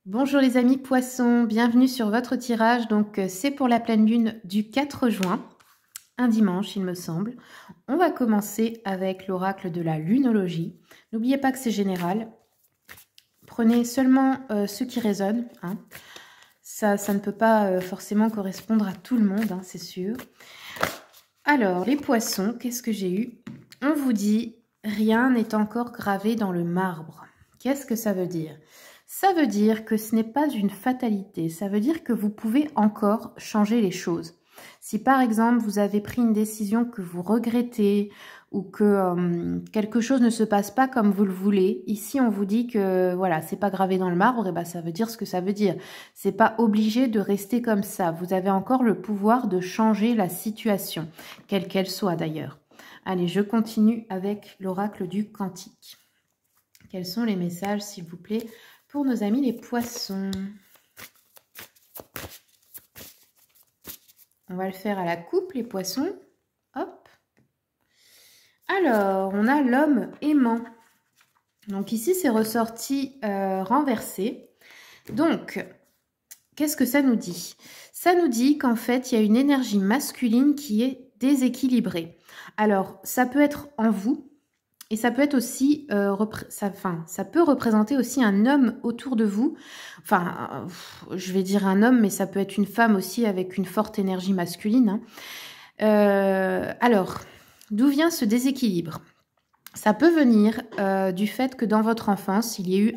Bonjour les amis poissons, bienvenue sur votre tirage. Donc c'est pour la pleine lune du 4 juin, un dimanche il me semble. On va commencer avec l'oracle de la lunologie. N'oubliez pas que c'est général. Prenez seulement ce qui résonne. Hein. Ça ne peut pas forcément correspondre à tout le monde, hein, c'est sûr. Alors les poissons, qu'est-ce que j'ai eu? On vous dit, rien n'est encore gravé dans le marbre. Qu'est-ce que ça veut dire? Ça veut dire que ce n'est pas une fatalité, ça veut dire que vous pouvez encore changer les choses. Si par exemple vous avez pris une décision que vous regrettez ou que quelque chose ne se passe pas comme vous le voulez, ici on vous dit que voilà, c'est pas gravé dans le marbre, et ben ça veut dire ce que ça veut dire. C'est pas obligé de rester comme ça. Vous avez encore le pouvoir de changer la situation, quelle qu'elle soit d'ailleurs. Allez, je continue avec l'oracle du Cantique. Quels sont les messages, s'il vous plaît, pour nos amis les poissons? On va le faire à la coupe, les poissons. Hop. Alors, on a l'homme aimant. Donc ici, c'est ressorti renversé. Donc, qu'est-ce que ça nous dit? Ça nous dit qu'en fait, il y a une énergie masculine qui est déséquilibrée. Alors, ça peut être en vous. Et ça peut être aussi, ça peut représenter aussi un homme autour de vous. Enfin, je vais dire un homme, mais ça peut être une femme aussi avec une forte énergie masculine. Hein. Alors, d'où vient ce déséquilibre? Ça peut venir du fait que dans votre enfance, il y a eu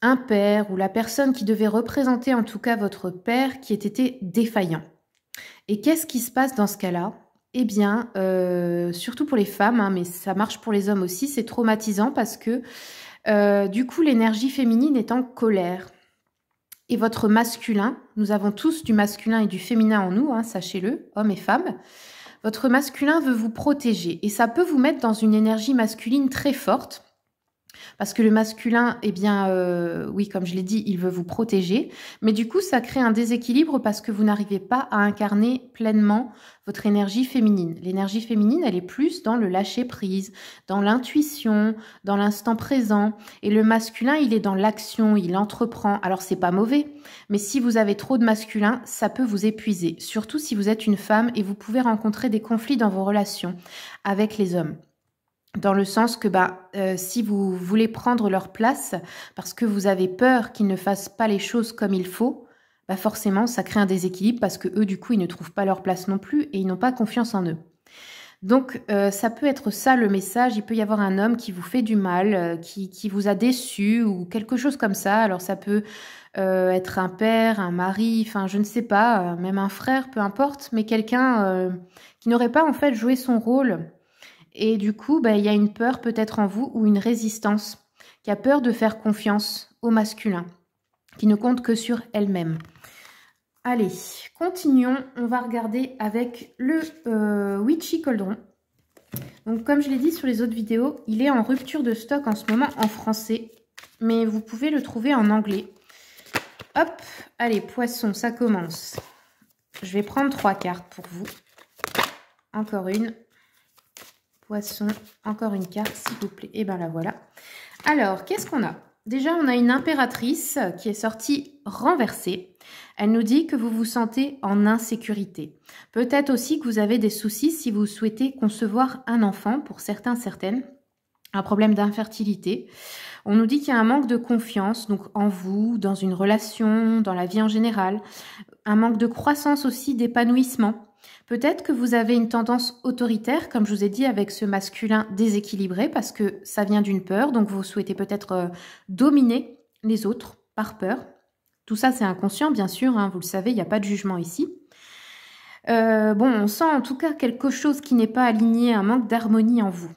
un père ou la personne qui devait représenter en tout cas votre père qui ait été défaillant. Et qu'est-ce qui se passe dans ce cas-là? Eh bien, surtout pour les femmes, hein, mais ça marche pour les hommes aussi, c'est traumatisant parce que du coup, l'énergie féminine est en colère. Et votre masculin, nous avons tous du masculin et du féminin en nous, hein, sachez-le, hommes et femmes. Votre masculin veut vous protéger et ça peut vous mettre dans une énergie masculine très forte. Parce que le masculin, eh bien, oui, comme je l'ai dit, il veut vous protéger. Mais du coup, ça crée un déséquilibre parce que vous n'arrivez pas à incarner pleinement votre énergie féminine. L'énergie féminine, elle est plus dans le lâcher-prise, dans l'intuition, dans l'instant présent. Et le masculin, il est dans l'action, il entreprend. Alors, c'est pas mauvais. Mais si vous avez trop de masculin, ça peut vous épuiser. Surtout si vous êtes une femme et vous pouvez rencontrer des conflits dans vos relations avec les hommes. Dans le sens que si vous voulez prendre leur place parce que vous avez peur qu'ils ne fassent pas les choses comme il faut, forcément ça crée un déséquilibre parce que eux du coup ils ne trouvent pas leur place non plus et ils n'ont pas confiance en eux. Donc ça peut être ça le message, il peut y avoir un homme qui vous fait du mal, qui vous a déçu ou quelque chose comme ça. Alors ça peut être un père, un mari, enfin je ne sais pas, même un frère, peu importe, mais quelqu'un qui n'aurait pas en fait joué son rôle. Et du coup, il y a une peur peut-être en vous ou une résistance qui a peur de faire confiance au masculin, qui ne compte que sur elle-même. Allez, continuons. On va regarder avec le Witchy Cauldron. Donc, comme je l'ai dit sur les autres vidéos, il est en rupture de stock en ce moment en français, mais vous pouvez le trouver en anglais. Hop, allez, poisson, ça commence. Je vais prendre 3 cartes pour vous. Encore une. Poisson, encore une carte s'il vous plaît. Et bien la voilà. Alors, qu'est-ce qu'on a? Déjà, on a une impératrice qui est sortie renversée. Elle nous dit que vous vous sentez en insécurité. Peut-être aussi que vous avez des soucis si vous souhaitez concevoir un enfant, pour certains, certaines. Un problème d'infertilité. On nous dit qu'il y a un manque de confiance, donc en vous, dans une relation, dans la vie en général. Un manque de croissance aussi, d'épanouissement. Peut-être que vous avez une tendance autoritaire, comme je vous ai dit, avec ce masculin déséquilibré, parce que ça vient d'une peur, donc vous souhaitez peut-être dominer les autres par peur. Tout ça, c'est inconscient, bien sûr, hein, vous le savez, il n'y a pas de jugement ici. On sent en tout cas quelque chose qui n'est pas aligné, un manque d'harmonie en vous.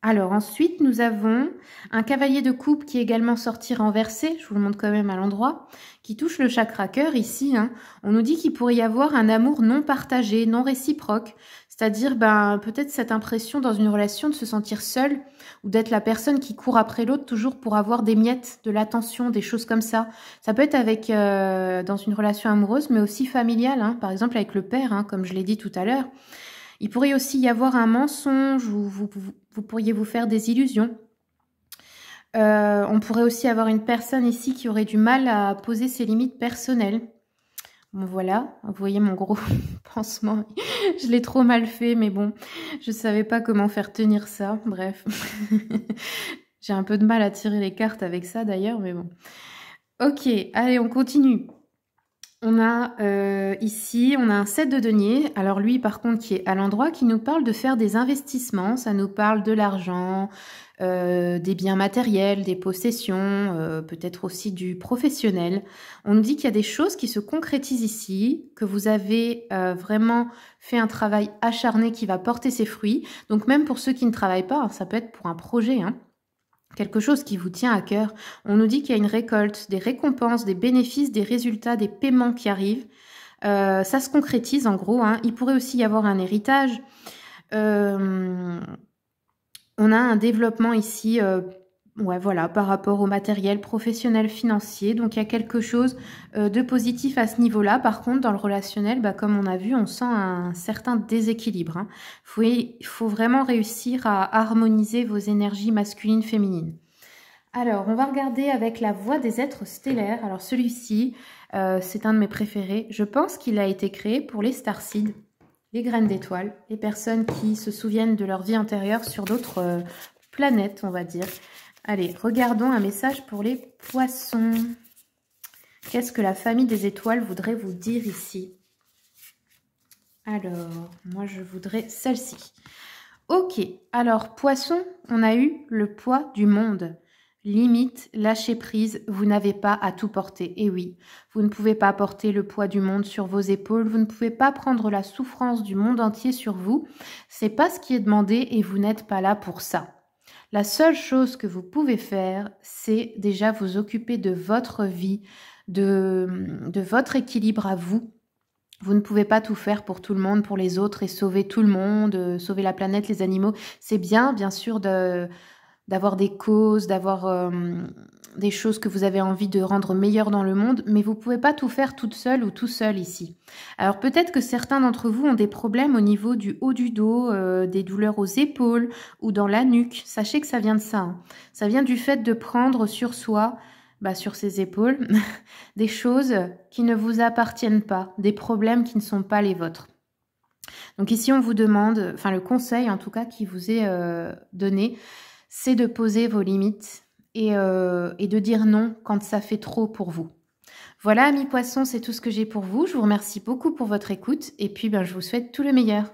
Alors ensuite, nous avons un cavalier de coupe qui est également sorti renversé, je vous le montre quand même à l'endroit, qui touche le chakra cœur ici. Hein. On nous dit qu'il pourrait y avoir un amour non partagé, non réciproque, c'est-à-dire peut-être cette impression dans une relation de se sentir seul ou d'être la personne qui court après l'autre toujours pour avoir des miettes, de l'attention, des choses comme ça. Ça peut être avec dans une relation amoureuse, mais aussi familiale, hein, par exemple avec le père, hein, comme je l'ai dit tout à l'heure. Il pourrait aussi y avoir un mensonge où vous pourriez vous faire des illusions. On pourrait aussi avoir une personne ici qui aurait du mal à poser ses limites personnelles. Bon, voilà, vous voyez mon gros pansement, je l'ai trop mal fait, mais bon, je savais pas comment faire tenir ça, bref. J'ai un peu de mal à tirer les cartes avec ça d'ailleurs, mais bon. Ok, allez, on continue. On a ici, on a un 7 de denier. Alors lui, par contre, qui est à l'endroit, qui nous parle de faire des investissements. Ça nous parle de l'argent, des biens matériels, des possessions, peut-être aussi du professionnel. On nous dit qu'il y a des choses qui se concrétisent ici, que vous avez vraiment fait un travail acharné qui va porter ses fruits. Donc même pour ceux qui ne travaillent pas, hein, ça peut être pour un projet, hein. Quelque chose qui vous tient à cœur. On nous dit qu'il y a une récolte, des récompenses, des bénéfices, des résultats, des paiements qui arrivent. Ça se concrétise en gros, hein. Il pourrait aussi y avoir un héritage. On a un développement ici, ouais, voilà, par rapport au matériel professionnel financier. Donc il y a quelque chose de positif à ce niveau-là. Par contre, dans le relationnel, bah, comme on a vu, on sent un certain déséquilibre, hein. Il faut vraiment réussir à harmoniser vos énergies masculines, féminines. Alors, on va regarder avec la voix des êtres stellaires. Alors celui-ci, c'est un de mes préférés. Je pense qu'il a été créé pour les starseeds, les graines d'étoiles, les personnes qui se souviennent de leur vie antérieure sur d'autres planètes, on va dire. Allez, regardons un message pour les poissons. Qu'est-ce que la famille des étoiles voudrait vous dire ici? Alors, moi je voudrais celle-ci. Ok, alors poisson, on a eu le poids du monde. Limite, lâchez prise, vous n'avez pas à tout porter. Et oui, vous ne pouvez pas porter le poids du monde sur vos épaules, vous ne pouvez pas prendre la souffrance du monde entier sur vous. C'est pas ce qui est demandé et vous n'êtes pas là pour ça. La seule chose que vous pouvez faire, c'est déjà vous occuper de votre vie, de votre équilibre à vous. Vous ne pouvez pas tout faire pour tout le monde, pour les autres et sauver tout le monde, sauver la planète, les animaux. C'est bien sûr, d'avoir des causes, d'avoir des choses que vous avez envie de rendre meilleures dans le monde, mais vous ne pouvez pas tout faire toute seule ou tout seul ici. Alors peut-être que certains d'entre vous ont des problèmes au niveau du haut du dos, des douleurs aux épaules ou dans la nuque. Sachez que ça vient de ça, hein. Ça vient du fait de prendre sur soi, sur ses épaules, des choses qui ne vous appartiennent pas, des problèmes qui ne sont pas les vôtres. Donc ici on vous demande, enfin le conseil en tout cas qui vous est donné, c'est de poser vos limites et de dire non quand ça fait trop pour vous. Voilà, amis poissons, c'est tout ce que j'ai pour vous. Je vous remercie beaucoup pour votre écoute et puis je vous souhaite tout le meilleur.